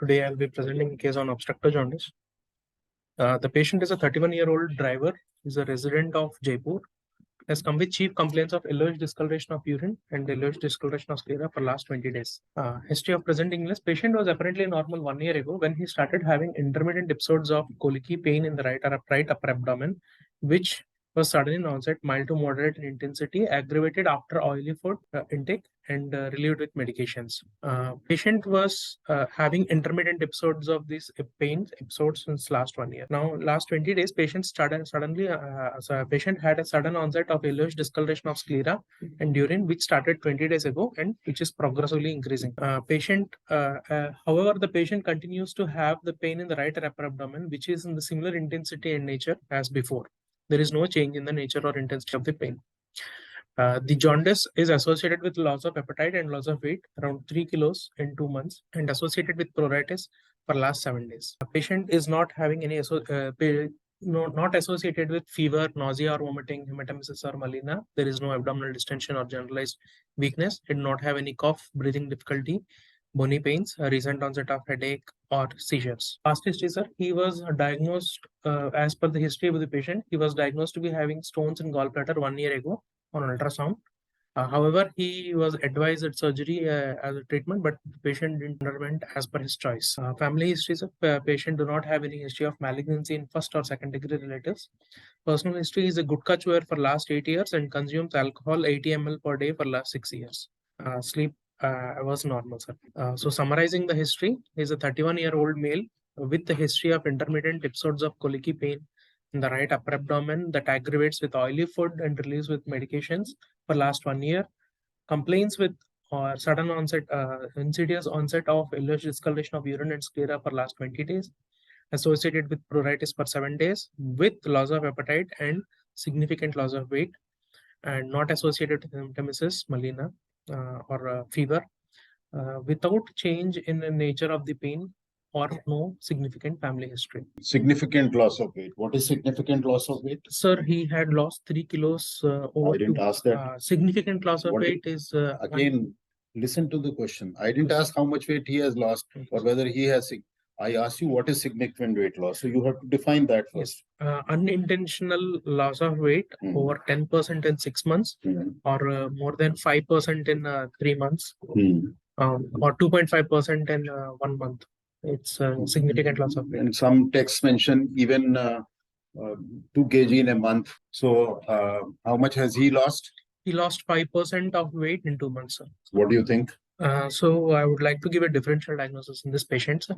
Today I'll be presenting a case on obstructive jaundice. The patient is a 31-year-old driver. He's a resident of Jaipur. Has come with chief complaints of yellowish discoloration of urine and yellowish discoloration of sclera for last 20 days. History of presenting illness. Patient was apparently normal 1 year ago when he started having intermittent episodes of colicky pain in the right upper abdomen, which was sudden in onset, mild to moderate in intensity, aggravated after oily food intake, and relieved with medications. Patient was having intermittent episodes of these pain episodes since last 1 year. Now, last 20 days, patient patient had a sudden onset of yellowish discoloration of sclera and urine, which started 20 days ago and which is progressively increasing. However, the patient continues to have the pain in the right upper abdomen, which is in the similar intensity and nature as before. There is no change in the nature or intensity of the pain. The jaundice is associated with loss of appetite and loss of weight, around 3 kilos in 2 months, and associated with pruritus for last 7 days. The patient is not having any not associated with fever, nausea or vomiting, hematemesis or melena. There is no abdominal distension or generalized weakness. Did not have any cough, breathing difficulty, bony pains, a recent onset of headache or seizures. Past history, sir, he was diagnosed, as per the history of the patient, he was diagnosed to be having stones in gallbladder 1 year ago on ultrasound. However, he was advised at surgery as a treatment, but the patient didn't underwent as per his choice. Family histories of patient do not have any history of malignancy in first or second degree relatives. Personal history is a gutka chewer for last 8 years and consumes alcohol 80 ml per day for last 6 years. Sleep was normal, sir. So summarizing the history, he is a 31-year-old male with the history of intermittent episodes of colicky pain in the right upper abdomen that aggravates with oily food and relieves with medications for last 1 year. Complaints with sudden onset, insidious onset of yellowish discoloration of urine and sclera for last 20 days, associated with pruritus for 7 days, with loss of appetite and significant loss of weight, and not associated with hematemesis, melena, or fever, without change in the nature of the pain or no significant family history. Significant loss of weight. What is significant loss of weight? Sir, he had lost 3 kilos over. I didn't ask that. Significant loss of weight is... Again, listen to the question. I didn't ask how much weight he has lost or whether he has... I asked you what is significant weight loss. So you have to define that first. Yes. Unintentional loss of weight over 10% in 6 months or more than 5% in 3 months or 2.5% in 1 month. It's a significant loss of weight. And some texts mention even 2 kg in a month. So how much has he lost? He lost 5% of weight in 2 months, sir. What do you think? So I would like to give a differential diagnosis in this patient, sir.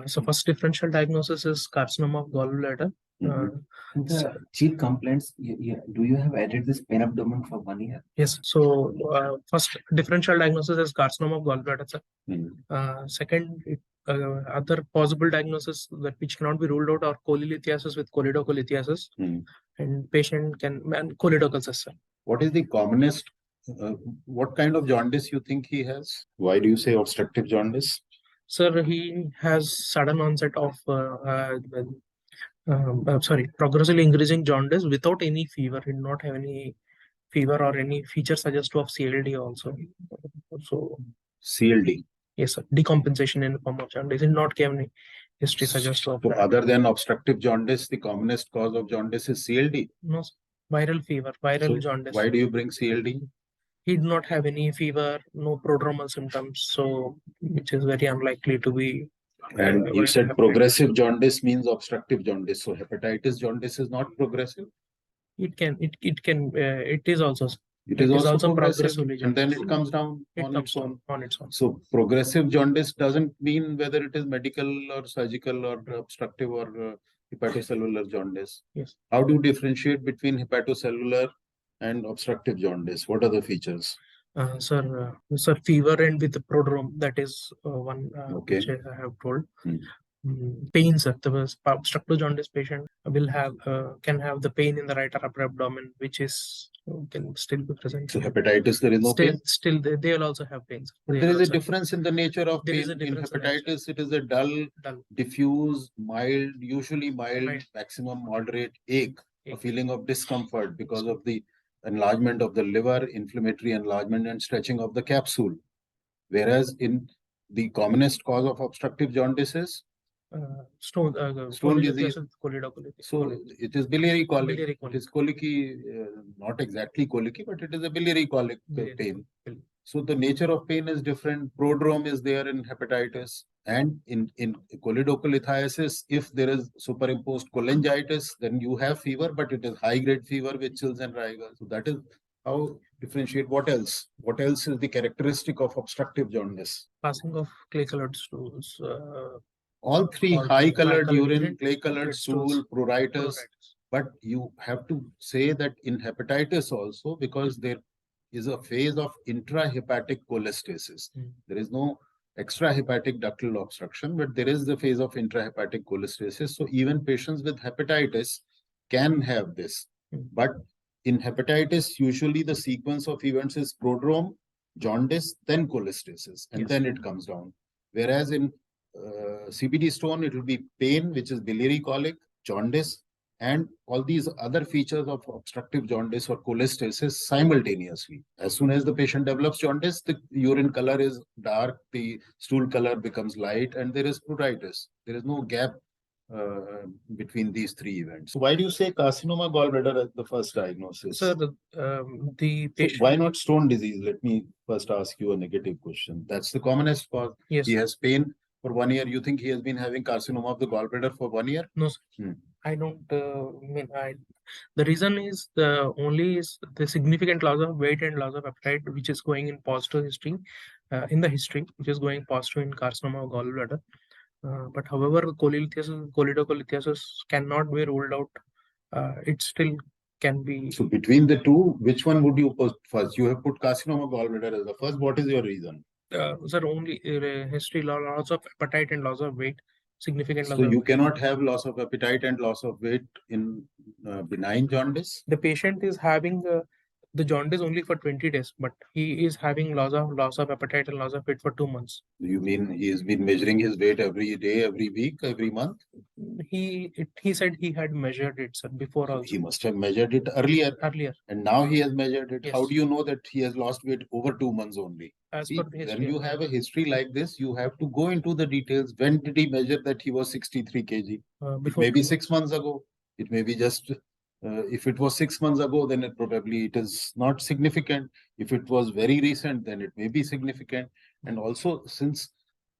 So first differential diagnosis is carcinoma of gallbladder. The chief complaints, do you have added this pain abdomen for 1 year? Yes. So first differential diagnosis is carcinoma of gallbladder, sir. Second, other possible diagnosis that which cannot be ruled out are cholelithiasis with choledocholithiasis, and patient can and choledocalcis, sir. What is the commonest? What kind of jaundice you think he has? Why do you say obstructive jaundice? Sir, he has sudden onset of progressively increasing jaundice without any fever. He did not have any fever or any feature suggestive of CLD also. So CLD. Yes, sir. Decompensation in the form of jaundice. Did not give any history suggestive of So that. other than obstructive jaundice, the commonest cause of jaundice is CLD. No, sir. Viral fever, viral jaundice. Why do you bring CLD? He did not have any fever, no prodromal symptoms, so which is very unlikely to be. And you said progressive jaundice means obstructive jaundice. So hepatitis jaundice is not progressive. It is also. It is also progressive, and then it comes down on its own. So progressive jaundice doesn't mean whether it is medical or surgical or obstructive or hepatocellular jaundice. Yes. How do you differentiate between hepatocellular and obstructive jaundice? What are the features? Sir, fever and with the prodrome, that is one which I have told. Pain, sir. The obstructive jaundice patient will have can have the pain in the right upper abdomen, which is can still be present. So hepatitis, there is no pain. Still, they will also have pains. There is a difference in the nature of pain. In hepatitis, it is a dull, diffuse, mild, usually mild, maximum moderate ache, a feeling of discomfort because of the enlargement of the liver, inflammatory enlargement and stretching of the capsule. Whereas in The commonest cause of obstructive jaundice is Stone disease. So it is biliary colic. Biliary It is colicky, not exactly colicky, but it is a biliary colic pain. So the nature of pain is different. Prodrome is there in hepatitis, and in choledocholitis, if there is superimposed cholangitis, then you have fever, but it is high grade fever with chills and rigor. So that is how differentiate. What else? What else is the characteristic of obstructive jaundice? Passing of clay colored stools. All three: high colored urine, clay colored colored stool, pruritus. But you have to say that in hepatitis also, because there is a phase of intrahepatic cholestasis. There is no extrahepatic ductal obstruction, but there is the phase of intrahepatic cholestasis. So even patients with hepatitis can have this. But in hepatitis, usually the sequence of events is prodrome, jaundice, then cholestasis, and then it comes down. Whereas in CBD stone, it will be pain, which is biliary colic, jaundice, and all these other features of obstructive jaundice or cholestasis simultaneously. As soon as the patient develops jaundice, the urine color is dark, the stool color becomes light, and there is pruritus. There is no gap between these three events. So why do you say carcinoma gallbladder as the first diagnosis? Sir, the patient... So why not stone disease? Let me first ask you a negative question. That's the commonest cause. Yes. He has pain for 1 year. You think he has been having carcinoma of the gallbladder for 1 year? No, sir. I don't the reason is the significant loss of weight and loss of appetite, which is going in positive history, which is going positive in carcinoma of gallbladder. But however, choledocholithiasis cannot be ruled out. It still can be. So between the two, which one would you put first? You have put carcinoma gallbladder as the first. What is your reason? Sir, only history, loss of appetite and loss of weight. Significant. So you cannot have loss of appetite and loss of weight in benign jaundice? The patient is having the jaundice only for 20 days, but he is having loss of appetite and loss of weight for 2 months. You mean he has been measuring his weight every day, every week, every month? He said he had measured it, sir, before also. He must have measured it earlier. And now he has measured it. Yes. How do you know that he has lost weight over 2 months only? When you have a history like this, you have to go into the details. When did he measure that he was 63 kg? Maybe 6 months ago. It may be just, if it was 6 months ago, then it is not significant. If it was very recent, then it may be significant. And also, since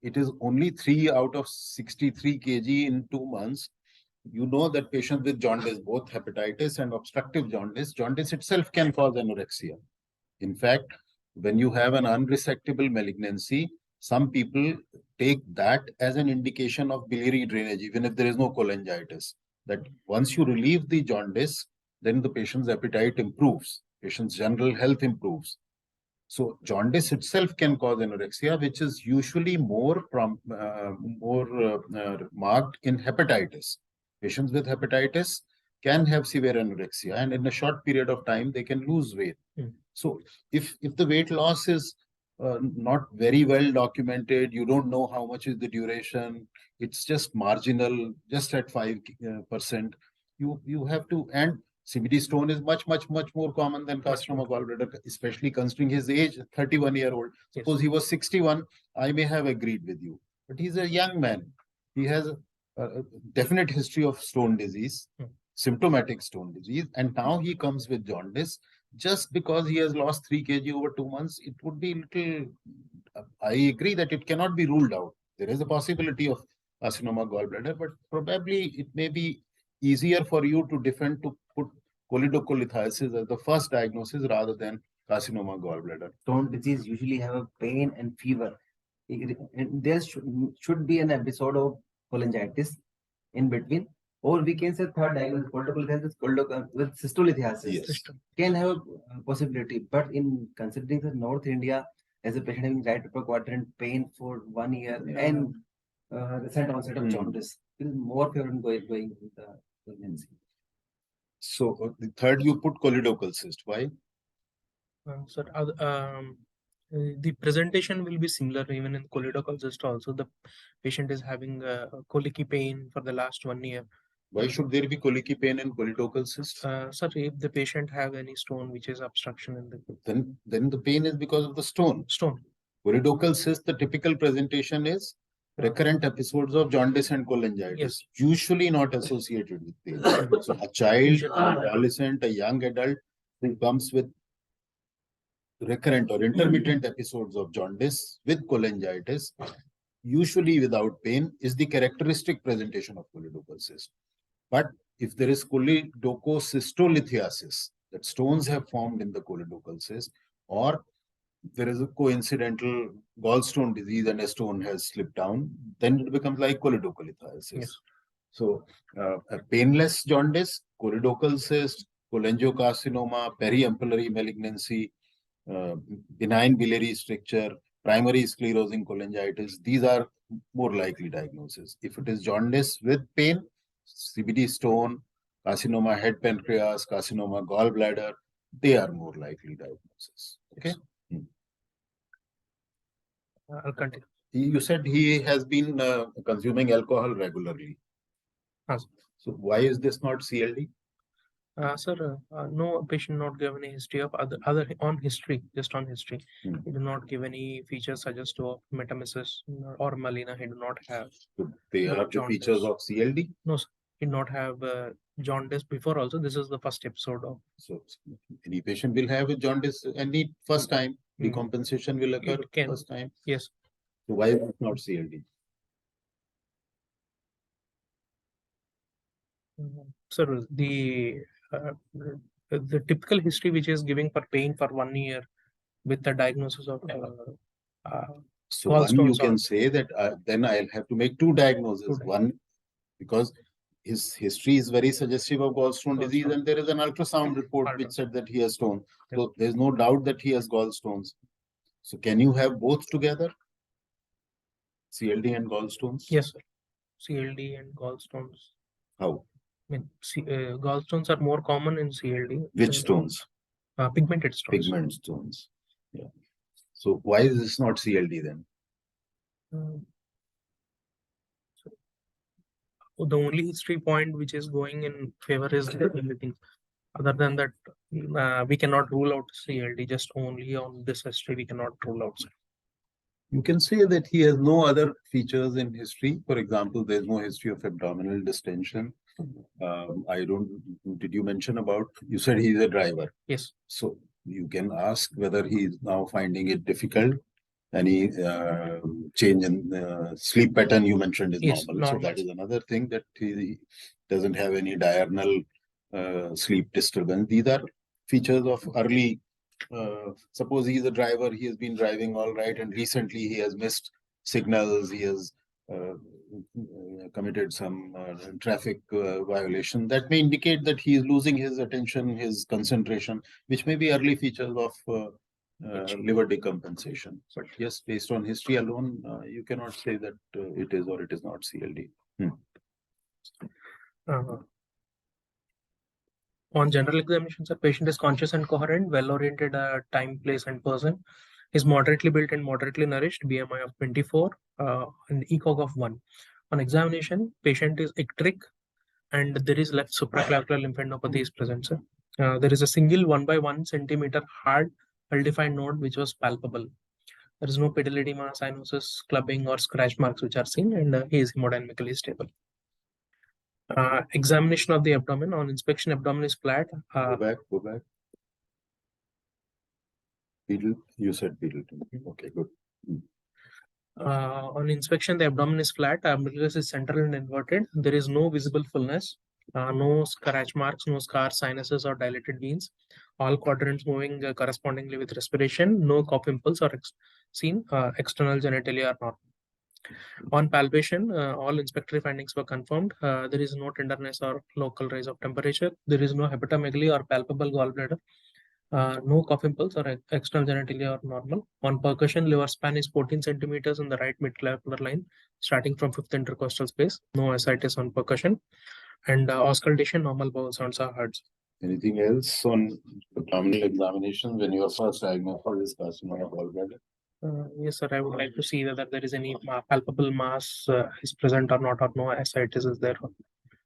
it is only 3 out of 63 kg in 2 months, you know that patients with jaundice, both hepatitis and obstructive jaundice itself can cause anorexia. In fact, when you have an unresectable malignancy, some people take that as an indication of biliary drainage, even if there is no cholangitis. That once you relieve the jaundice, then the patient's appetite improves, patient's general health improves. So jaundice itself can cause anorexia, which is usually more marked in hepatitis. Patients with hepatitis can have severe anorexia, and in a short period of time, they can lose weight. So if the weight loss is not very well documented, you don't know how much is the duration, it's just marginal, just at 5%, you have to, and CBD stone is much more common than carcinoma gallbladder, especially considering his age, 31-year-old. Suppose he was 61, I may have agreed with you. But he's a young man. He has a definite history of stone disease, symptomatic stone disease, and now he comes with jaundice. Just because he has lost 3 kg over 2 months, it would be little. I agree that it cannot be ruled out. There is a possibility of carcinoma gallbladder, but probably it may be easier for you to put choledocholitis as the first diagnosis rather than carcinoma gallbladder. Stone disease usually have a pain and fever. There should be an episode of cholangitis in between. Or we can say third diagnosis, choledocholitis with cystolithiasis. Yes. Can have a possibility, but in considering the North India as a patient having right upper quadrant pain for 1 year and recent onset of jaundice, it is more favorable going with the pregnancy. So the third, you put choledochal cyst. Why? Sir, the presentation will be similar even in choledochal cyst also. The patient is having colicky pain for the last 1 year. Why should there be colicky pain in choledochal cyst? Sir, if the patient have any stone which is obstruction in the... Then the pain is because of the stone. Choledochal cyst, the typical presentation is recurrent episodes of jaundice and cholangitis, Yes. usually not associated with pain. So a child, Usually. adolescent, a young adult who comes with recurrent or intermittent episodes of jaundice with cholangitis, usually without pain, is the characteristic presentation of choledochal cyst. But if there is cholecystolithiasis, that stones have formed in the choledochal cyst, or there is a coincidental gallstone disease and a stone has slipped down, then it becomes like choledocholithiasis. Yes. So, a painless jaundice, choledochal cyst, cholangiocarcinoma, periampullary malignancy, benign biliary stricture, primary sclerosing cholangitis, these are more likely diagnoses. If it is jaundice with pain, CBD stone, carcinoma head pancreas, carcinoma gallbladder, they are more likely diagnoses. Okay. Yes. I'll continue. You said he has been consuming alcohol regularly. Yes. So why is this not CLD? Sir, no patient not give any history of other on history, just on history. He do not give any features suggestive of metamesis or melena. He do not have. So they are the features of CLD? No, sir. He do not have jaundice before also. This is the first episode of. So any patient will have a jaundice any first time. Decompensation will occur first time. Yes. So why is it not CLD? Sir, the typical history which is giving for pain for 1 year with the diagnosis of so one you can say that then I'll have to make two diagnoses. One, because his history is very suggestive of gallstone disease, and there is an ultrasound report which said that he has stone. So there's no doubt that he has gallstones. So can you have both together? CLD and gallstones? Yes, sir. CLD and gallstones. How? I mean, gallstones are more common in CLD. Which stones? Pigmented stones. Pigment stones. Yeah. So why is this not CLD then? So the only history point which is going in favor is everything. Other than that, we cannot rule out CLD. Just only on this history we cannot rule out. You can say that he has no other features in history. For example, there's no history of abdominal distension. Did you mention about, you said he's a driver. Yes. So you can ask whether he's now finding it difficult. Any change in sleep pattern you mentioned is normal. So that is another thing, that he doesn't have any diurnal sleep disturbance. These are features of early. Suppose he is a driver, he has been driving all right, and recently he has missed signals, he has committed some traffic violation. That may indicate that he is losing his attention, his concentration, which may be early features of liver decompensation. But yes, based on history alone, you cannot say that it is or it is not CLD. On general examination, the patient is conscious and coherent, well-oriented time, place, and person. Is moderately built and moderately nourished, BMI of 24, and ECOG of 1. On examination, patient is ectric, and there is left supraclavicular lymphadenopathy is present, sir. There is a single 1 by 1 centimeter hard, well-defined node which was palpable. There is no pedaledema, cyanosis, clubbing, or scratch marks which are seen, and he is hemodynamically stable. Examination of the abdomen. On inspection, abdomen is flat. Go back. You said pedal. Okay, good. On inspection, the abdomen is flat, umbilicus is central and inverted. There is no visible fullness, no scratch marks, no scars, sinuses, or dilated veins. All quadrants moving correspondingly with respiration. No cough impulse or seen. External genitalia are normal. On palpation, all inspectory findings were confirmed. There is no tenderness or local rise of temperature. There is no hepatomegaly or palpable gallbladder. No cough impulse or external genitalia are normal. On percussion, liver span is 14 centimeters in the right midclavicular line, starting from 5th intercostal space. No ascites on percussion. And auscultation, normal bowel sounds are heard. Anything else on abdominal examination when you are first diagnosed for this carcinoma of gallbladder? Yes, sir. I would like to see whether there is any palpable mass is present or not, or no ascites is there.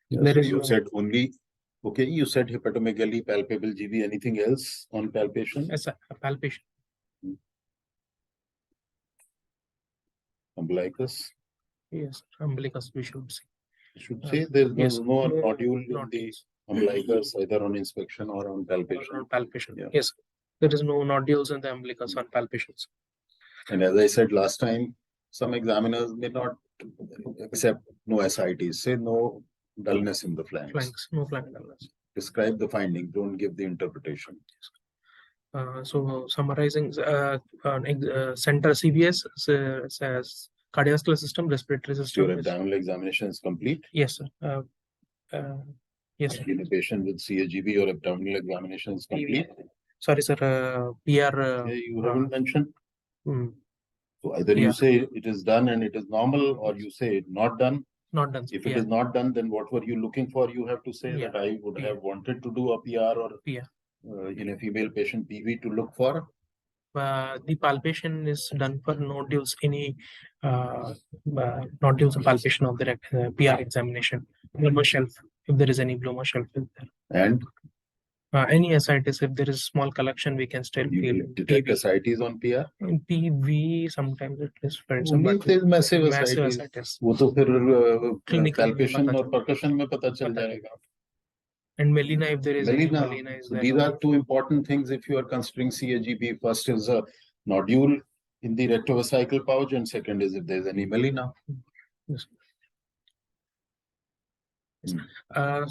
There is. You said only. Okay, you said hepatomegaly, palpable GB. Anything else on palpation? Yes, sir. Palpation. Umbilicus. Yes, umbilicus we should see. You should say there's Yes, no no nodule in the nodules. umbilicus either on inspection or on palpation. On palpation. Yeah. Yes, there is no nodules in the umbilicus on palpations. And as I said last time, some examiners may not accept no ascites, say no dullness in the flanks. No flank dullness. Describe the finding, don't give the interpretation. So summarizing, center CVS says cardiovascular system, respiratory system. Your abdominal examination is complete. Yes, sir. Yes, sir. In a patient with CAGB, your abdominal examination is complete. Sorry, sir. PR. You haven't mentioned. Mm, So either Yeah. you say it is done and it is normal, or you say it not done. not done. If it is not done, then what were you looking for? You have to say Yeah. that I would Yeah. have wanted to do a PR or PR. In a female patient PV to look for. The palpation is done for nodules, any nodules of palpation of the PR examination. Bloomer shelf, if there is any bloomer shelf is there. And Any ascites, if there is small collection, we can still feel you detect ascites on PR. in PV. Sometimes it is felt, Only if there is massive massive ascites. ascites. वो तो फिर Clinical palpation पता और percussion में पता चल पता जाएगा. And melina, if there is any Melina. melina is So there. these are two important things if you are considering CAGB. First is a nodule in the rectovesical pouch, and second is if there is any melina. Yes.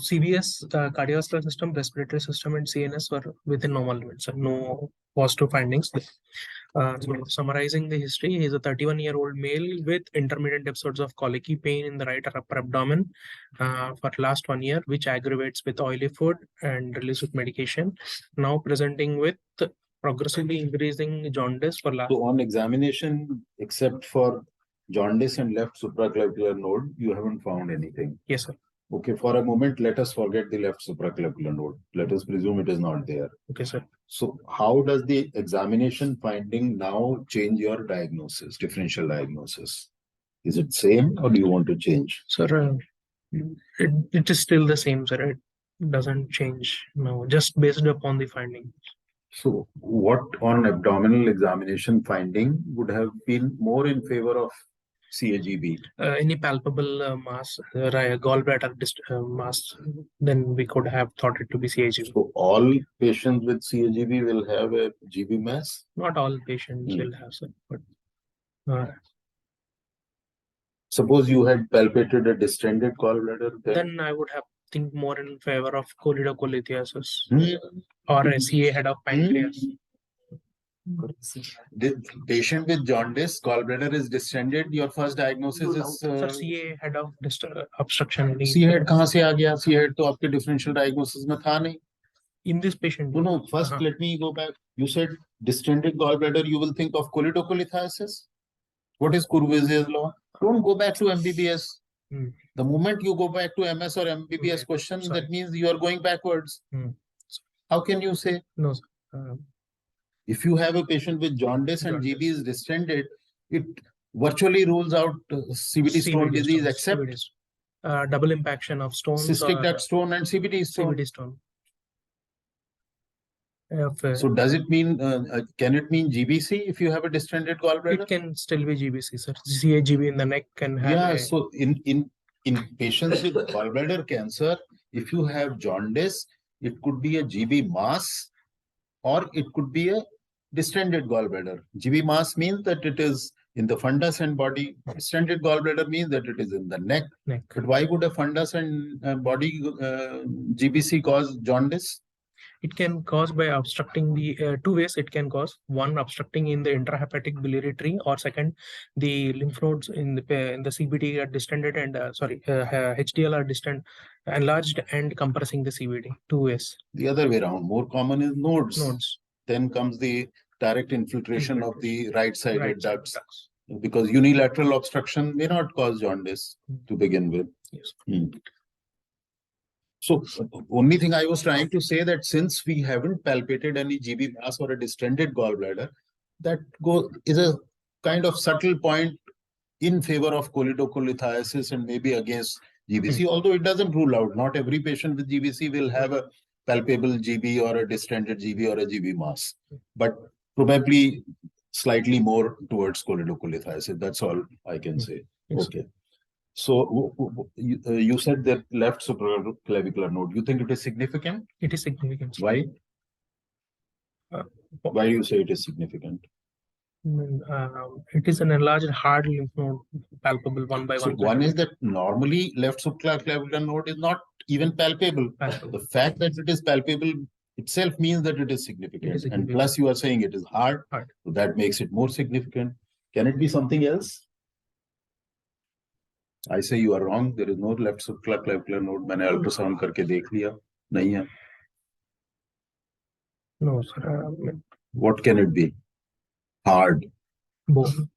CVS, cardiovascular system, respiratory system, and CNS were within normal limits. So no positive findings. So summarizing the history, he is a 31-year-old male with intermittent episodes of colicky pain in the right upper abdomen for last 1 year, which aggravates with oily food and release with medication. Now presenting with progressively increasing jaundice for last. So on examination, except for jaundice and left supraclavicular node, you haven't found anything. Yes, sir. Okay, for a moment, let us forget the left supraclavicular node. Let us presume it is not there. Okay, sir. So how does the examination finding now change your diagnosis, differential diagnosis? Is it same or do you want to change? Sir, it is still the same, sir. It doesn't change. No, just based upon the finding. So what on abdominal examination finding would have been more in favor of CAGB? Any palpable mass, gallbladder mass, then we could have thought it to be CAGB. So all patients with CAGB will have a GB mass? Not all patients will have, sir, but suppose you had palpated a distended gallbladder, then I would have think more in favor of cholelocholithiasis or a CA head of pancreas. The patient with jaundice, gallbladder is distended. Your first diagnosis is Sir, CA head of obstruction. C head कहाँ से आ गया? C head तो आपके differential diagnosis में था नहीं. In this patient. No. First, let me go back. You said distended gallbladder. You will think of cholelocholithiasis. What is Courvoisier's law? Don't go back to MBBS. The moment you go back to MS or MBBS question, that means you are going backwards. How can you say? No, sir. If you have a patient with jaundice and GB is distended, it virtually rules out CVD stone disease except double impaction of stones. Cystic duct stone and CVD stone. CVD stone. So does it mean, can it mean GBC if you have a distended gallbladder? It can still be GBC, sir. CAGB in the neck can have. Yeah, so in patients with gallbladder cancer, if you have jaundice, it could be a GB mass or it could be a distended gallbladder. GB mass means that it is in the fundus and body. Distended gallbladder means that it is in the neck. But why would a fundus and body GBC cause jaundice? It can cause by obstructing the two ways. It can cause one, obstructing in the intrahepatic biliary tree, or second, the lymph nodes in the CBD are distended and HDL are enlarged and compressing the CBD. Two ways. The other way around. More common is nodes. Nodes. Then comes the direct infiltration of the right-sided ducts. Because unilateral obstruction may not cause jaundice to begin with. Yes. So only thing I was trying to say that since we haven't palpated any GB mass or a distended gallbladder, that is a kind of subtle point in favor of cholelocholithiasis and maybe against GBC, although it doesn't rule out. Not every patient with GBC will have a palpable GB or a distended GB or a GB mass. But probably slightly more towards choledocholitis. That's all I can say. Yes. Okay. So you said that left supraclavicular node. You think it is significant? It is significant. Why? Uh, Why do you say it is significant? It is an enlarged hard lymph node, palpable one by So one. one is that normally left supraclavicular node is not even palpable. Palpable. The fact that it is palpable itself means that it is significant. It is And significant. plus you are saying it is hard. Hard. So that makes it more significant. Can it be something else? I say you are wrong. There is no left supraclavicular node. मैंने ultrasound करके देख लिया. नहीं है. No, sir. What can it be? Hard. Bone.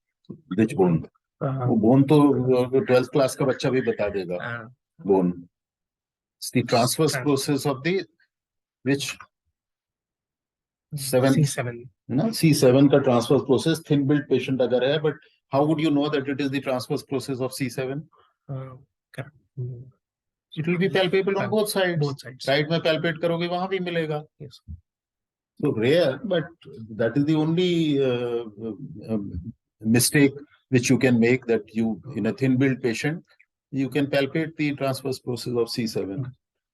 Which bone? वो bone तो 12th class का बच्चा भी बता देगा. Bone. It's the transverse process of the which C7. No, C7 का transverse process thin build patient अगर है, but how would you know that it is the transverse process of C7? Correct. It will be palpable on both sides. Both sides. Side में palpate करोगे वहाँ भी मिलेगा. Yes. So rare, but that is the only mistake which you can make, that you in a thin build patient you can palpate the transverse process of C7.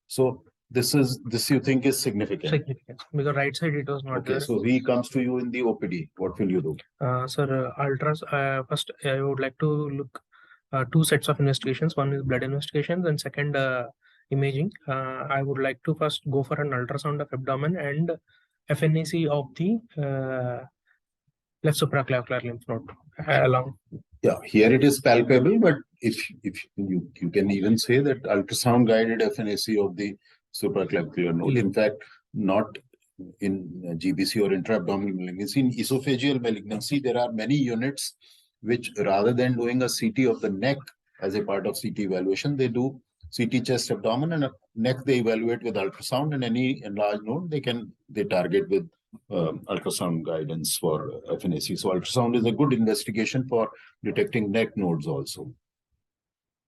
So this you think is significant. Significant. Because right side it was not Okay, there. so he comes to you in the OPD. What will you do? Sir, first I would like to look two sets of investigations. One is blood investigations and second imaging. I would like to first go for an ultrasound of abdomen and FNAC of the left supraclavicular lymph node along. Yeah, here it is palpable, but if you can even say that ultrasound guided FNAC of the supraclavicular node. In fact, not in GBC or intra-abdominal malignancy. In esophageal malignancy, there are many units which, rather than doing a CT of the neck as a part of CT evaluation, they do CT chest, abdomen, and neck they evaluate with ultrasound, and any enlarged node they target with ultrasound guidance for FNAC. So ultrasound is a good investigation for detecting neck nodes also.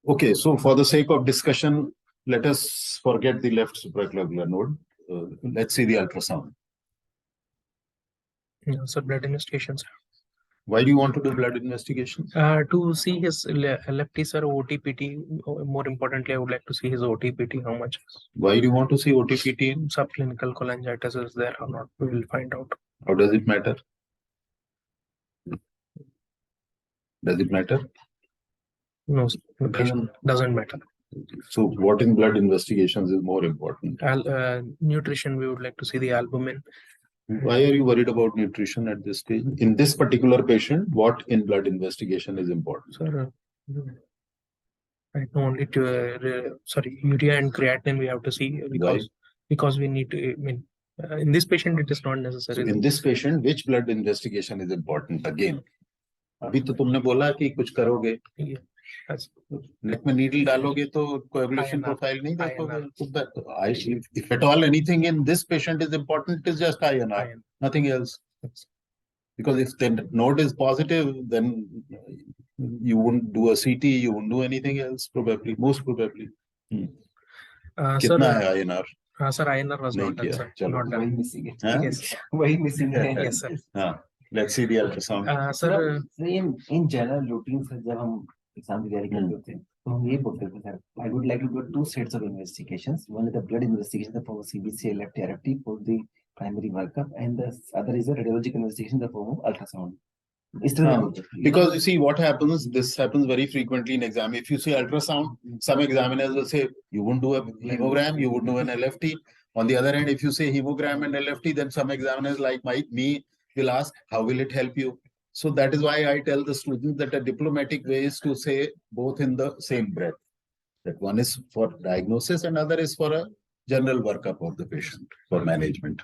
Okay, so for the sake of discussion, let us forget the left supraclavicular node. Let's see the ultrasound. Yeah, so blood investigations. Why do you want to do blood investigations? To see his lefties or OTPT. More importantly, I would like to see his OTPT. How much? Why do you want to see OTPT? Subclinical cholangitis is there or not? We will find out. How does it matter? Does it matter? No, doesn't matter. So what in blood investigations is more important? Nutrition, we would like to see the albumin. Why are you worried about nutrition at this stage? In this particular patient, what in blood investigation is important? Sir, right now only urea and creatinine we have to see because we need to. In this patient it is not necessary. So in this patient, which blood investigation is important again? अभी तो तुमने बोला कि कुछ करोगे. Neck में needle डालोगे तो coagulation profile नहीं देखोगे. If at all anything in this patient is important, it is just INR, nothing else. Because if the node is positive, then you wouldn't do a CT, you wouldn't do anything else, probably, most probably. कितना है INR? Sir, INR was not done, sir. Not done. Why missing it? Yes. Why missing it? Yes, sir. Let's see the ultrasound. Sir, in general routine से जब हम exam की तैयारी करते थे तो हम ये बोलते थे sir, I would like to do two sets of investigations. One is the blood investigation for CBC, LFT, RFT for the primary workup, and the other is a radiologic investigation in the form of ultrasound. Because you see what happens, this happens very frequently in exam. If you see ultrasound, some examiners will say you won't do a hemogram, you would do an LFT. On the other hand, if you say hemogram and LFT, then some examiners like me will ask, how will it help you? So that is why I tell the students that a diplomatic way is to say both in the same breath. That one is for diagnosis and other is for a general workup of the patient for management.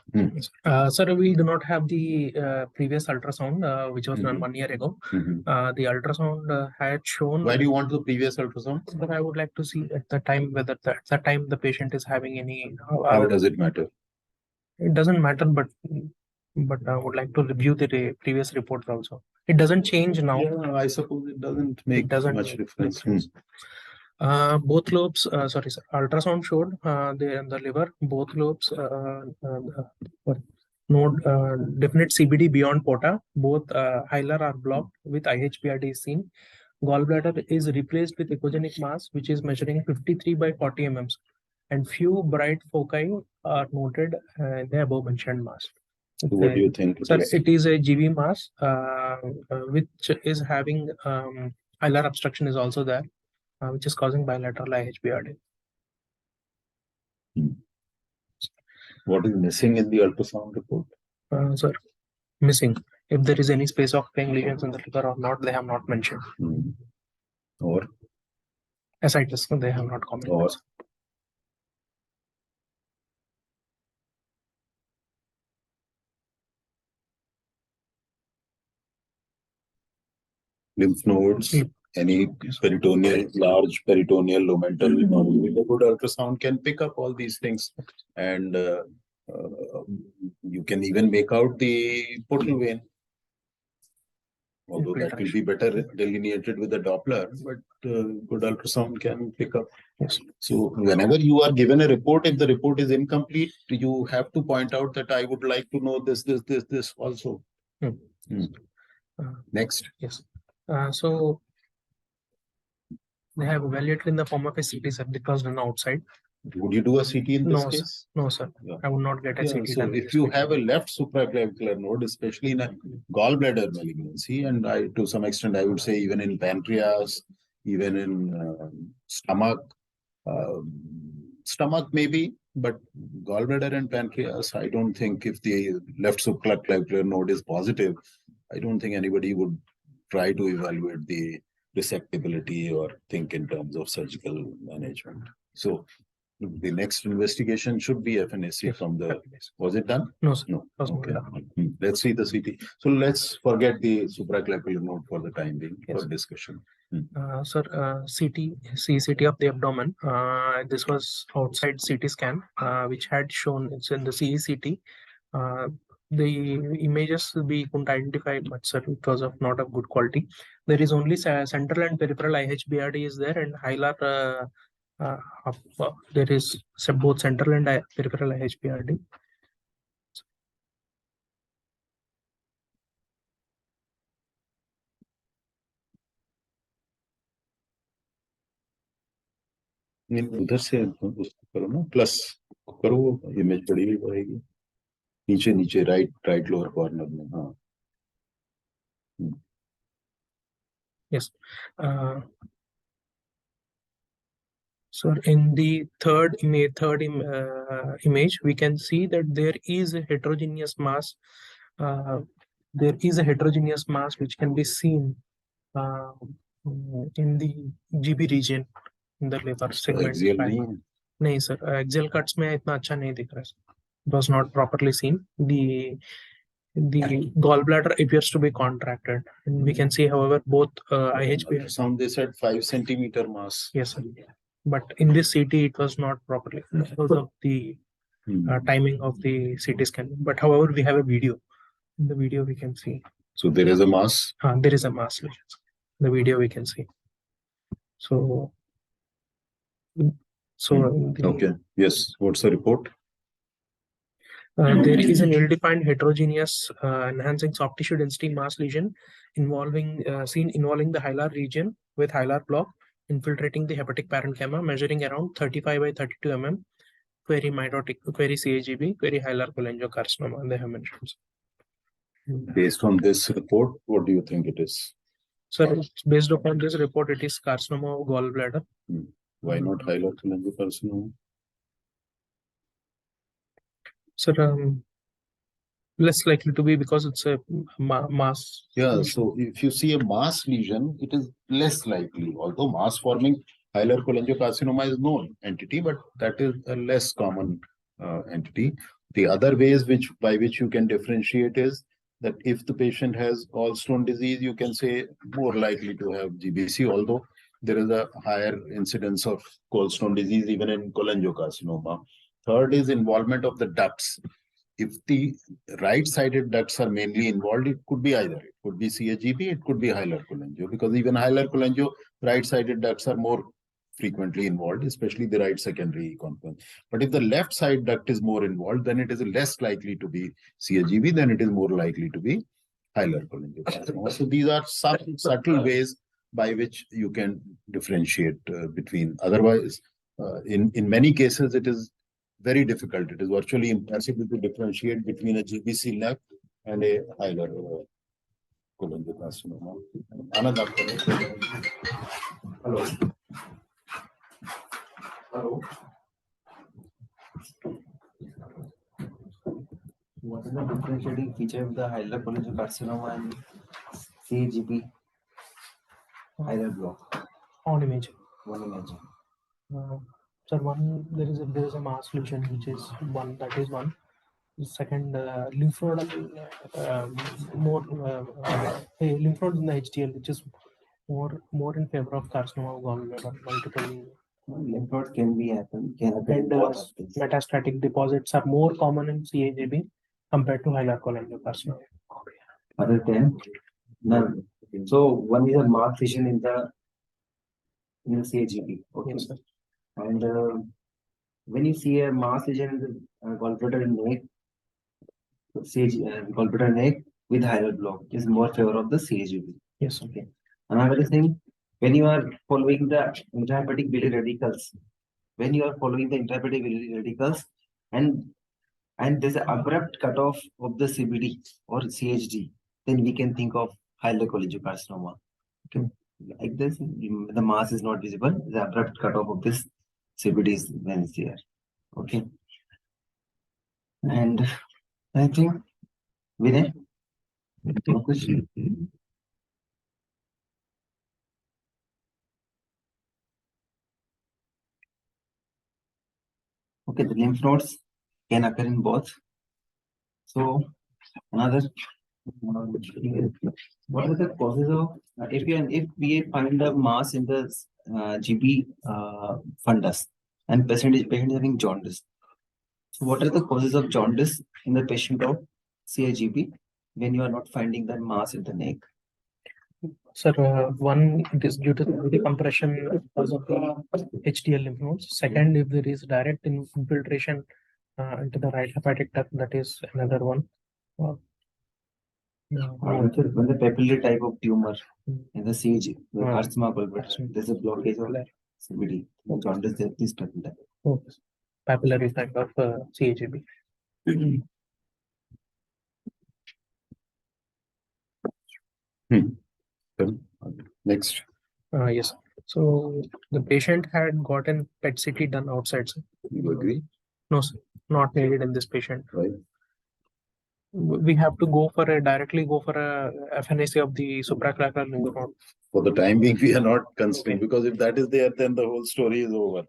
Sir, we do not have the previous ultrasound which was done 1 year ago. The ultrasound had shown. Why do you want the previous ultrasound? But I would like to see at the time whether at that time the patient is having any. How does it matter? It doesn't matter, but I would like to review the previous reports also. It doesn't change now. Yeah, I suppose it doesn't make much difference. Both lobes, sorry, sir, ultrasound showed the liver, both lobes, node, definite CBD beyond porta, both hilar are blocked with IHBRD is seen. Gallbladder is replaced with echogenic mass, which is measuring 53 by 40 mm, and few bright foci are noted in the above mentioned mass. What do you think? Sir, it is a GV mass, which is having hilar obstruction is also there, which is causing bilateral IHBRD. What is missing in the ultrasound report? Sir, missing. If there is any space of paying lesions in the liver or not, they have not mentioned. Or Ascites, they have not commented. Or lymph nodes, any peritoneal, large peritoneal lumental nodule. A good ultrasound can pick up all these things, and you can even make out the portal vein. Although that will be better delineated with a Doppler, but good ultrasound can pick up. Yes. So whenever you are given a report, if the report is incomplete, you have to point out that I would like to know this also. Next. Yes. So they have evaluated in the form of a CT set because done outside. Would you do a CT in this No, case? No, sir. Yeah. I would not get a CT. So if you have a left supraclavicular node, especially in a gallbladder malignancy, and to some extent, I would say even in pancreas, even in stomach maybe, but gallbladder and pancreas, I don't think if the left supraclavicular node is positive, I don't think anybody would try to evaluate the resectability or think in terms of surgical management. So the next investigation should be FNAC from the. Was it done? No, sir. No. Okay. Let's see the CT. So let's forget the supraclavicular node for the time being for discussion. Sir, CT of the abdomen. This was outside CT scan, which had shown it's in the CECT. The images we couldn't identify much, sir, because of not of good quality. There is only central and peripheral IHBRD is there, and hilar. There is both central and peripheral IHBRD. उधर से करो ना plus करो image बड़ी भी बढ़ेगी नीचे right lower corner में हाँ Yes. So in the third image, we can see that there is a heterogeneous mass. There is a heterogeneous mass which can be seen in the GB region in the liver segment. नहीं sir, axial cuts में इतना अच्छा नहीं दिख रहा. It was not properly seen. The gallbladder appears to be contracted, and we can see, however, both IHB. Some they said 5 centimeter mass. Yes, sir. But in this CT, it was not properly because of the timing of the CT scan. But however, we have a video. In the video, we can see. So there is a mass. There is a mass. The video we can see. So. Okay. Yes. What's the report? There is an ill-defined heterogeneous enhancing soft tissue density mass lesion involving the hilar region with hilar block infiltrating the hepatic parenchyma, measuring around 35 by 32 mm, query mitotic, query CAGB, query hilar cholangiocarcinoma. They have mentioned. Based on this report, what do you think it is? Sir, based upon this report, it is carcinoma of gallbladder. Why not hilar cholangiocarcinoma? Sir, less likely to be because it's a mass. Yeah, so if you see a mass lesion, it is less likely. Although mass forming hilar cholangiocarcinoma is known entity, but that is a less common entity. The other ways by which you can differentiate is that if the patient has gallstone disease, you can say more likely to have GBC, although there is a higher incidence of gallstone disease even in cholangiocarcinoma. Third is involvement of the ducts. If the right-sided ducts are mainly involved, it could be either. It could be CAGB, it could be hilar cholangio, because even hilar cholangio, right-sided ducts are more frequently involved, especially the right secondary component. But if the left side duct is more involved, then it is less likely to be CAGB, then it is more likely to be hilar cholangiocarcinoma. So these are some subtle ways by which you can differentiate between. Otherwise, in many cases, it is very difficult. It is virtually impossible to differentiate between a GBC left and a hilar cholangiocarcinoma. Anand, hello. Hello. What is the differentiating feature of the hilar cholangiocarcinoma and CAGP hilar block? On imaging. One imaging. Sir, there is a mass lesion, which is one. That is one. Second, lymph node, lymph node in the HDL, which is more in favor of carcinoma of gallbladder, multiple. Lymph node can happen. And metastatic deposits are more common in CAGB compared to hilar cholangiocarcinoma. Other than none. So one is a mass lesion in the CAGB. Okay. Yes, sir. And when you see a mass lesion in the gallbladder neck, gallbladder neck with hilar block is more favor of the CAGB. Yes. Okay. Another thing, when you are following the intrahepatic biliary radicals, and there's an abrupt cutoff of the CBD or CHD, then we can think of hilar cholangiocarcinoma. Okay. Like this, the mass is not visible. The abrupt cutoff of this CBD is when it's there. Okay. And I think, Vinay, no question. Okay, the lymph nodes can occur in both. So another, what are the causes of if we find a mass in the GB fundus and patient is having jaundice? So what are the causes of jaundice in the patient of CAGB when you are not finding the mass in the neck? Sir, one, it is due to the decompression because of the HDL lymph nodes. Second, if there is direct infiltration into the right hepatic duct, that is another one. When the papillary type of tumor in the CAG, the carcinoma gallbladder, there's a blockage of CBD. Jaundice, there is papillary. Oh, papillary type of CAGB. Next. Yes. So the patient had gotten PET CT done outside, sir. You agree? No, sir. Not needed in this patient. Right. We have to directly go for a FNAC of the supraclavicular lymph node. For the time being, we are not considering, because if that is there, then the whole story is over.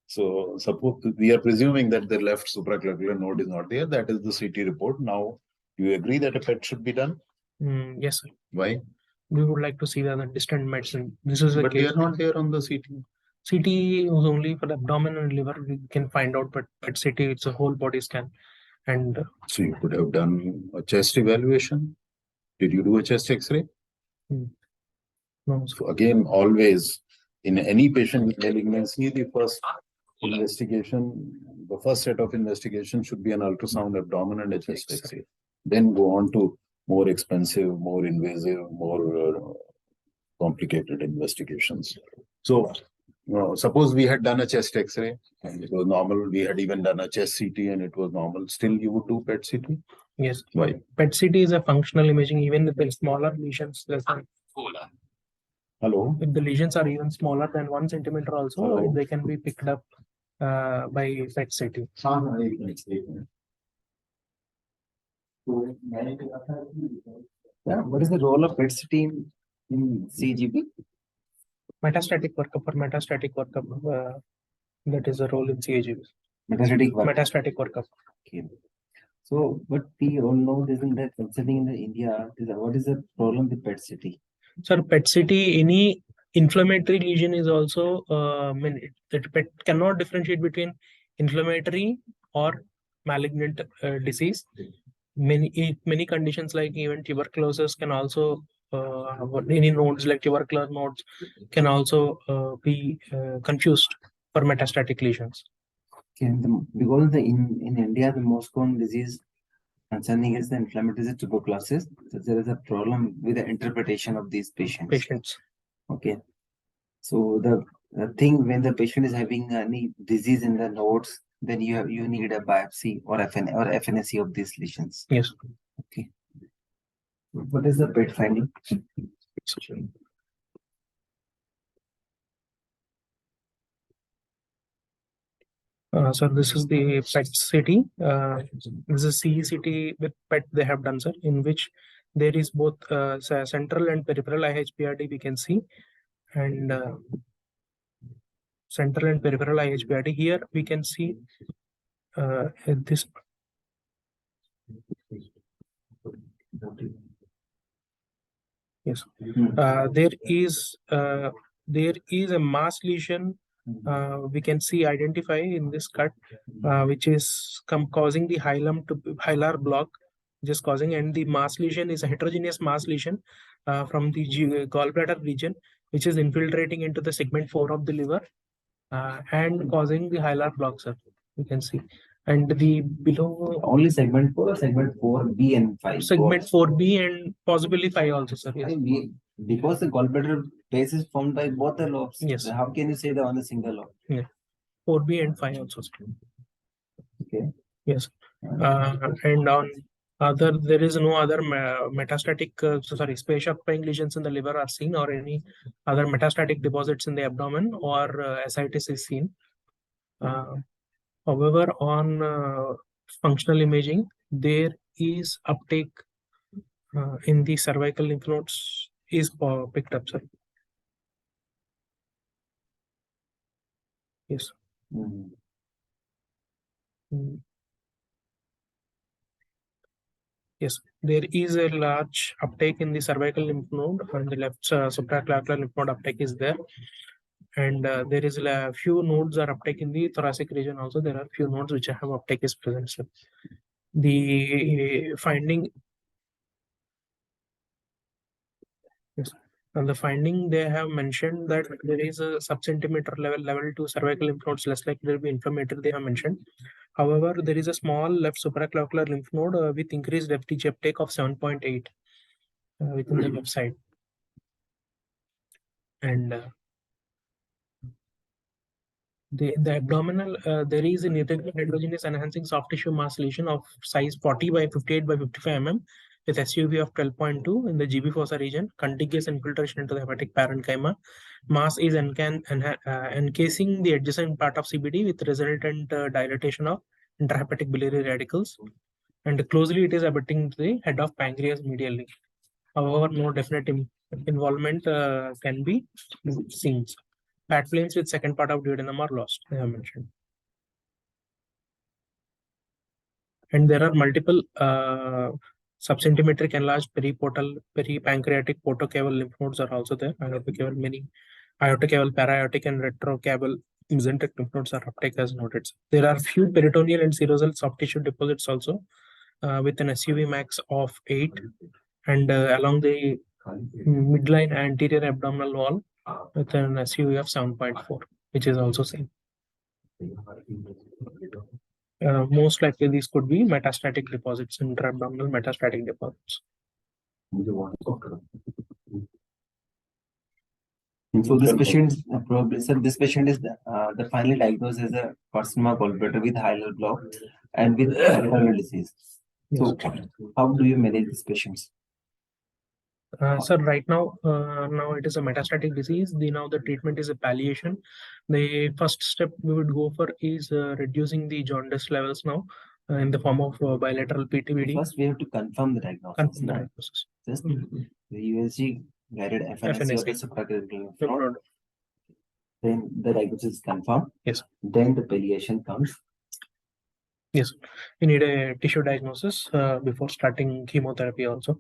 So suppose we are presuming that the left supraclavicular node is not there. That is the CT report. Now, do you agree that a PET should be done? Yes, sir. Why? We would like to see the distant medicine. This is But they are not there on the CT. CT is only for the abdomen and liver. We can find out, but PET CT, it's a whole body scan. And so you could have done a chest evaluation. Did you do a chest X-ray? No. So again, always in any patient with malignancy, the first investigation, the first set of investigation should be an ultrasound abdomen and a chest X-ray. Then go on to more expensive, more invasive, more complicated investigations. So, suppose we had done a chest X-ray and it was normal. We had even done a chest CT and it was normal. Still, you would do PET CT? Yes. Why? PET CT is a functional imaging, even if the smaller lesions. Hello? If the lesions are even smaller than 1 centimeter also, Hello? they can be picked up by PET CT. Yeah, what is the role of PET CT in CGP? Metastatic workup, that is a role in CAGB. Metastatic workup. Okay. So, what we all know is that concerning in India, what is the problem with PET CT? Sir, PET CT, any inflammatory lesion is also, PET cannot differentiate between inflammatory or malignant disease. Many conditions like even tuberculosis can also any nodes like tubercular nodes can also be confused for metastatic lesions. Okay, because in India, the most common disease concerning is the inflammatory disease tuberculosis. So there is a problem with the interpretation of these patients. Okay. So the thing when the patient is having any disease in the nodes, then you need a biopsy or FNAC of these lesions. Yes. Okay. What is the PET finding? So this is the PET CT. This is CECT with PET they have done, sir, in which there is both central and peripheral IHPRD we can see, and central and peripheral IHPRD. Here we can see this. Yes, there is a mass lesion we can see identify in this cut, which is causing the hilar block, just causing, and the mass lesion is a heterogeneous mass lesion from the gallbladder region, which is infiltrating into the segment 4 of the liver and causing the hilar block, sir. You can see. And the below only segment 4 or segment 4B and 5? Segment 4B and possibly 5 also, sir. Yes. Because the gallbladder base is formed by both the lobes. Yes. How can you say that on a single lobe? Yeah. 4B and 5 also, sir. Okay. Yes. And on other, there is no other metastatic, space occupying lesions in the liver are seen, or any other metastatic deposits in the abdomen, or ascites is seen. However, on functional imaging, there is uptake in the cervical lymph nodes is picked up, sir. Yes. Yes, there is a large uptake in the cervical lymph node, and the left supraclavicular lymph node uptake is there. And there is a few nodes are uptake in the thoracic region also. There are few nodes which have uptake is present, sir. The finding, yes, and the finding they have mentioned that there is a sub-centimeter level to cervical lymph nodes less likely to be inflammatory, they have mentioned. However, there is a small left supraclavicular lymph node with increased FTG uptake of 7.8 within the left side. And the abdominal, there is an irregular heterogeneous enhancing soft tissue mass lesion of size 40 by 58 by 55 mm with SUV of 12.2 in the GB fossa region, contiguous infiltration into the hepatic parenchyma. Mass is encasing the adjacent part of CBD with resultant dilatation of intrahepatic biliary radicals, and closely it is abutting the head of pancreas medially. However, no definite involvement can be seen. Fat planes with second part of duodenum are lost, I have mentioned. And there are multiple subcentimetric enlarged periportal, peripancreatic portocaval lymph nodes are also there. Iotocaval, many iotocaval, para-aortic, and retrocaval mesenteric lymph nodes are uptake as noted. There are few peritoneal and serosal soft tissue deposits also with an SUV max of 8, and along the midline anterior abdominal wall with an SUV of 7.4, which is also same. Most likely these could be metastatic deposits, intra-abdominal metastatic deposits. So this patient probably, sir, this patient is the finally diagnosed as a carcinoma gallbladder with hilar block and with peripheral disease. So how do you manage these patients? Sir, right now, now it is a metastatic disease. Now the treatment is a palliation. The first step we would go for is reducing the jaundice levels now in the form of bilateral PTBD. First, we have to confirm the diagnosis. Confirm the diagnosis. Just the USG guided FNAC of the supraclavicular lymph node. Then the diagnosis is confirmed. Yes. Then the palliation comes. Yes, you need a tissue diagnosis before starting chemotherapy also.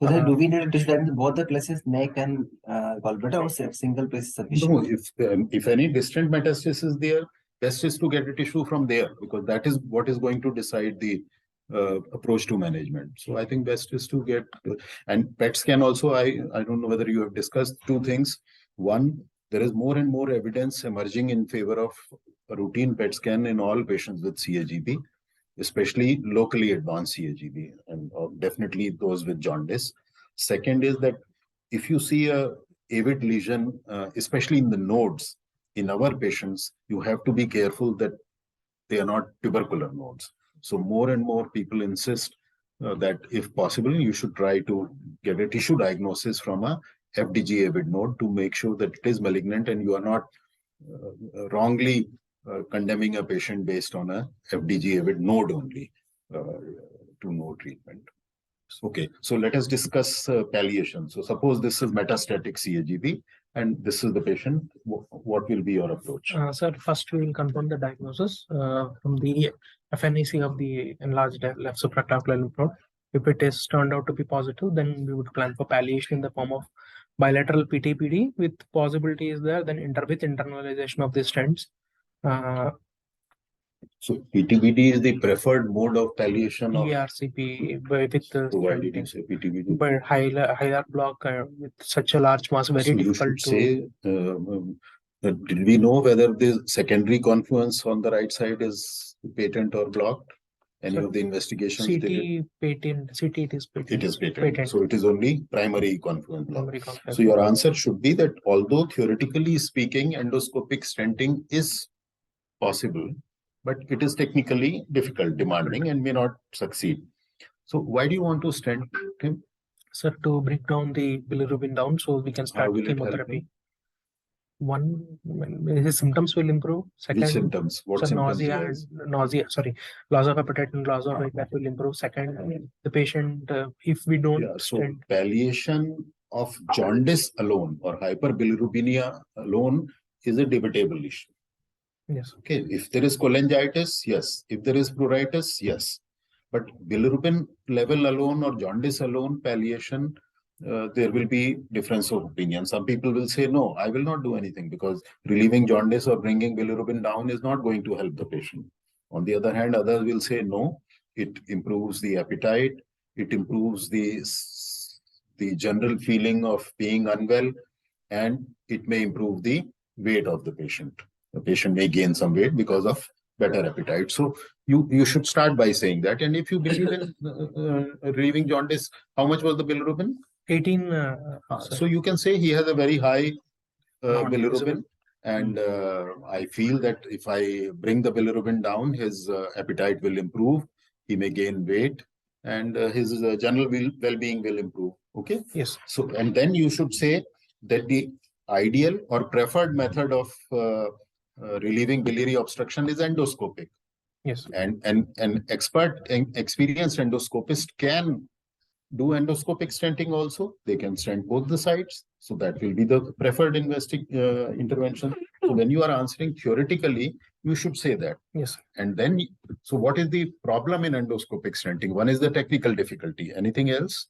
So do we need a tissue diagnosis both the places, neck and gallbladder, or single place is sufficient? No, if any distant metastasis is there, best is to get a tissue from there, because that is what is going to decide the approach to management. So I think best is to get, and PET scan also, I don't know whether you have discussed two things. One, there is more and more evidence emerging in favor of a routine PET scan in all patients with CAGB, especially locally advanced CAGB, and definitely those with jaundice. Second is that if you see a avid lesion, especially in the nodes in our patients, you have to be careful that they are not tubercular nodes. So more and more people insist that if possible, you should try to get a tissue diagnosis from a FDG avid node to make sure that it is malignant and you are not wrongly condemning a patient based on a FDG avid node only to no treatment. Okay, so let us discuss palliation. So suppose this is metastatic CAGB and this is the patient. What will be your approach? Sir, first we will confirm the diagnosis from the FNAC of the enlarged left supraclavicular lymph node. If it is turned out to be positive, then we would plan for palliation in the form of bilateral PT-PD with possibility is there, then with internalization of the stents. So PT-PD is the preferred mode of palliation of ERCP with the so why did you say PT-PD? but higher block with such a large mass, very So difficult you should say, did we know whether the secondary confluence on the right side is patent or blocked? Any of the investigations? CT patent, CT it is patent. It is patent. So it is only primary confluence block. Primary confluence. So your answer should be that although theoretically speaking, endoscopic stenting is possible, but it is technically difficult, demanding, and may not succeed. So why do you want to stent him? Sir, to break down the bilirubin down so we can start chemotherapy. One, his symptoms will improve. Second, which symptoms? What symptoms? Loss of appetite and loss of weight will improve. Second, the patient, if we don't so palliation of jaundice alone or hyperbilirubinemia alone is a debatable issue. Yes. Okay. If there is cholangitis, yes. If there is pruritus, yes. But bilirubin level alone or jaundice alone palliation, there will be difference of opinion. Some people will say, no, I will not do anything because relieving jaundice or bringing bilirubin down is not going to help the patient. On the other hand, others will say, no, it improves the appetite, it improves the general feeling of being unwell, and it may improve the weight of the patient. The patient may gain some weight because of better appetite. So you should start by saying that. And if you believe in relieving jaundice, how much was the bilirubin? 18. So you can say he has a very high bilirubin. And I feel that if I bring the bilirubin down, his appetite will improve. He may gain weight and his general well-being will improve. Okay. Yes. So, and then you should say that the ideal or preferred method of relieving biliary obstruction is endoscopic. Yes. And an experienced endoscopist can do endoscopic stenting also. They can stent both the sides. So that will be the preferred intervention. So when you are answering theoretically, you should say that. Yes. And then, so what is the problem in endoscopic stenting? One is the technical difficulty. Anything else?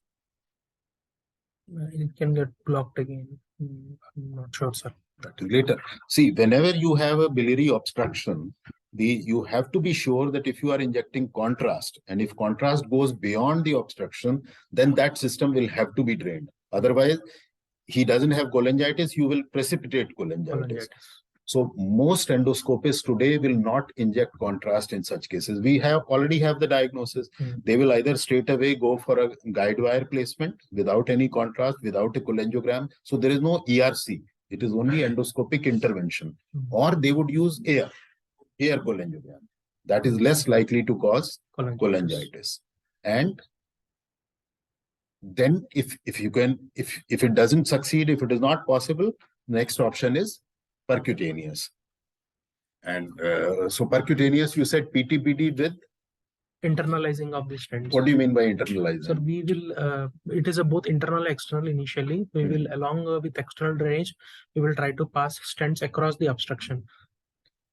It can get blocked again. I'm not sure, sir. That is later. See, whenever you have a biliary obstruction, you have to be sure that if you are injecting contrast, and if contrast goes beyond the obstruction, then that system will have to be drained. Otherwise, he doesn't have cholangitis, you will precipitate cholangitis. So most endoscopists today will not inject contrast in such cases. We already have the diagnosis. They will either straight away go for a guide wire placement without any contrast, without a cholangiogram. So there is no ERC. It is only endoscopic intervention. Or they would use air cholangiogram. That is less likely to cause cholangitis. And then if it doesn't succeed, if it is not possible, next option is percutaneous. And so percutaneous, you said PT-PD with? Internalizing of the stents. What do you mean by internalizing? So we will, it is a both internal external initially. We will, along with external drainage, we will try to pass stents across the obstruction.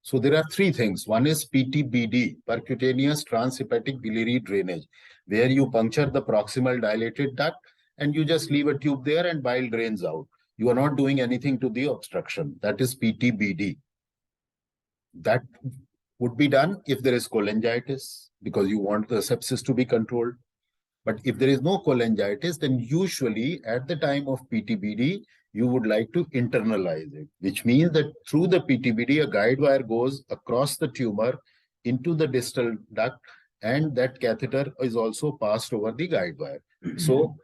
So there are three things. One is PT-BD, percutaneous transhepatic biliary drainage, where you puncture the proximal dilated duct and you just leave a tube there and bile drains out. You are not doing anything to the obstruction. That is PT-BD. That would be done if there is cholangitis, because you want the sepsis to be controlled. But if there is no cholangitis, then usually at the time of PTBD, you would like to internalize it, which means that through the PTBD, a guide wire goes across the tumor into the distal duct, and that catheter is also passed over the guide wire. So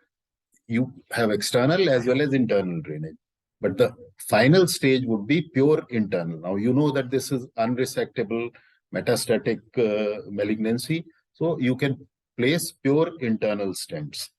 you have external as well as internal drainage. But the final stage would be pure internal. Now, you know that this is unresectable metastatic malignancy. So you can place pure internal stents,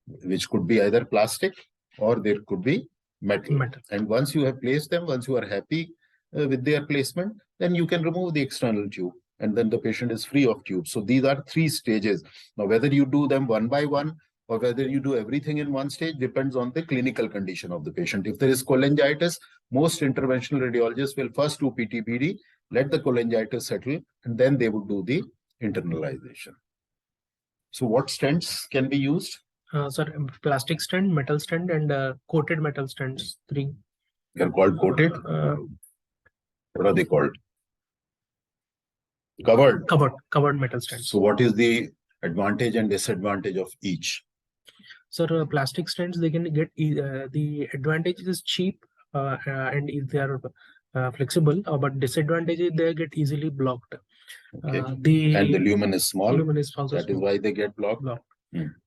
which could be either plastic or there could be metal. And once you have placed them, once you are happy with their placement, then you can remove the external tube, and then the patient is free of tubes. So these are 3 stages. Now, whether you do them one by one or whether you do everything in one stage depends on the clinical condition of the patient. If there is cholangitis, most interventional radiologists will first do PTBD, let the cholangitis settle, and then they would do the internalization. So what stents can be used? Sir, plastic stent, metal stent, and coated metal stents. 3. They're called coated. What are they called? Covered. Covered metal stents. So what is the advantage and disadvantage of each? Sir, plastic stents, they can get the advantage is cheap and they are flexible, but disadvantage is they get easily blocked. Okay. And the lumen is small. Lumen is also that small. Is why they get blocked.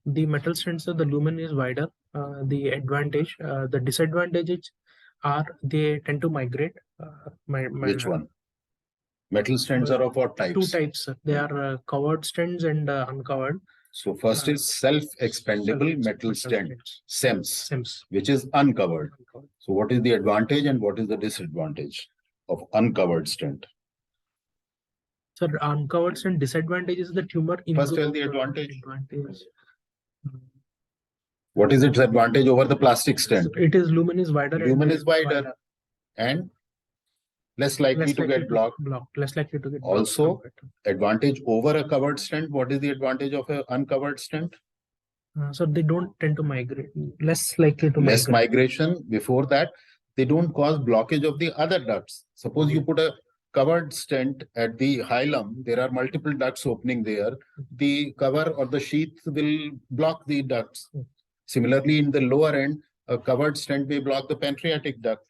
The metal stents, the lumen is wider. The advantage, the disadvantages are they tend to migrate. Which one? Metal stents are of what types? 2 types. Sir. They are covered stents and uncovered. So first is self-expandable metal stent, SEMS, which is uncovered. So what is the advantage and what is the disadvantage of uncovered stent? So uncovered stent disadvantage is the tumor. First tell the advantage. What is its advantage over the plastic stent? It is lumen is wider. Lumen is wider and less likely to get blocked. Less likely to get blocked. Also, advantage over a covered stent. What is the advantage of an uncovered stent? So they don't tend to migrate. Less likely to Less migration. Before that, they don't cause blockage of the other ducts. Suppose you put a covered stent at the hilum, there are multiple ducts opening there. The cover or the sheath will block the ducts. Similarly, in the lower end, a covered stent may block the pancreatic duct.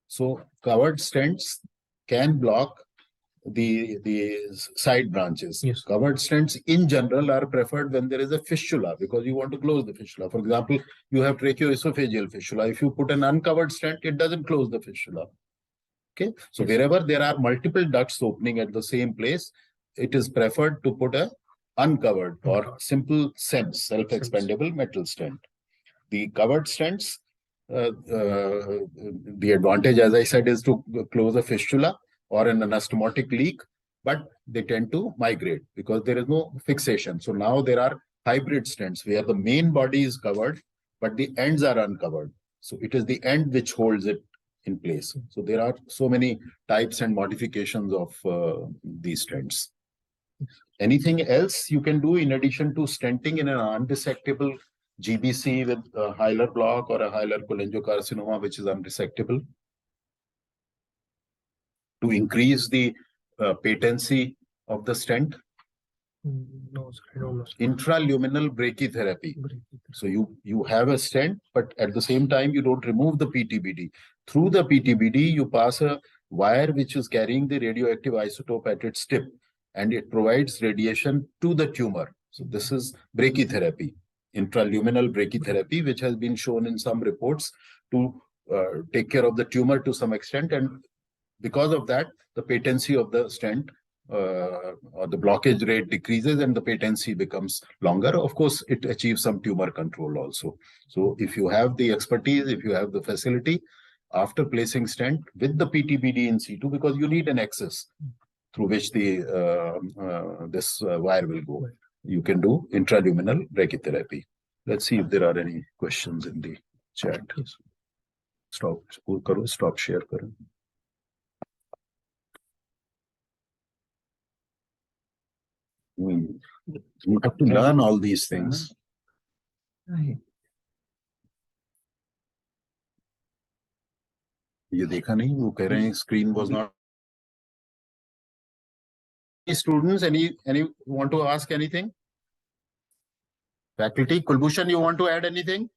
So covered stents can block the side branches. Yes. Covered stents in general are preferred when there is a fistula because you want to close the fistula. For example, you have tracheoesophageal fistula. If you put an uncovered stent, it doesn't close the fistula. Okay. So wherever there are multiple ducts opening at the same place, it is preferred to put a uncovered or simple SEMS, self-expandable metal stent. The covered stents, the advantage, as I said, is to close a fistula or an anastomotic leak, but they tend to migrate because there is no fixation. So now there are hybrid stents where the main body is covered, but the ends are uncovered. So it is the end which holds it in place. So there are so many types and modifications of these stents. Anything else you can do in addition to stenting in an undissectable GBC with a hilar block or a hilar cholangiocarcinoma, which is unresectable, to increase the patency of the stent? No, sir, I don't know. Intraluminal brachytherapy. So you have a stent, but at the same time, you don't remove the PTBD. Through the PTBD, you pass a wire which is carrying the radioactive isotope at its tip, and it provides radiation to the tumor. So this is brachytherapy. Intraluminal brachytherapy, which has been shown in some reports to take care of the tumor to some extent. And because of that, the patency of the stent or the blockage rate decreases and the patency becomes longer. Of course, it achieves some tumor control also. So if you have the expertise, if you have the facility, after placing stent with the PTBD in situ, because you need an access through which the this wire will go, you can do intraluminal brachytherapy. Let's see if there are any questions in the chat. Stop share. You have to learn all these things. ये देखा नहीं, वो कह रहे हैं screen was not students, any want to ask anything? Faculty, Kulbhushan, you want to add anything?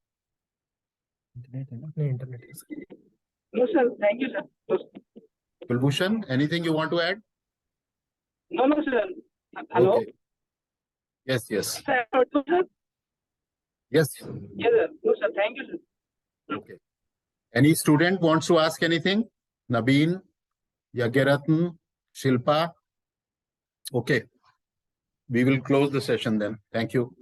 No, internet. No, sir. Thank you, sir. No, sir. Kulbhushan, anything you want to add? No, sir. Hello? Okay. Yes, yes. Sir, no, sir. Yes. Yes, sir. No, sir. Thank you, sir. Okay. Any student wants to ask anything? Nabeen, Yagyaratn, Shilpa? Okay. We will close the session then. Thank you.